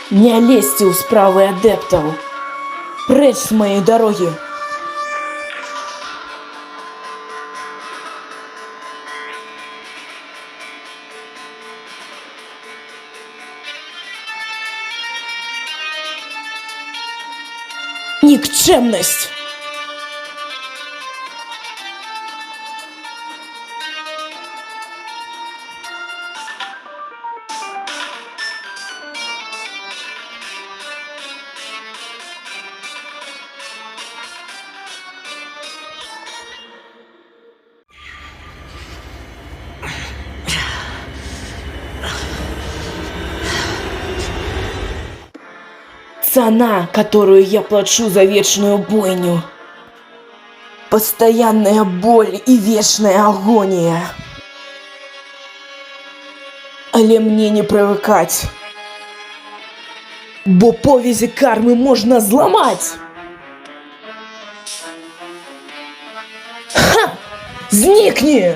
Не лезьте у справы адептов. Прочь с моей дороги. Никчемность! Цена, которую я плачу за вечную бойню. Постоянная боль и вечная агония. Але мне не привыкать. Бо повязі карми можна зламать. Ха! Зникни!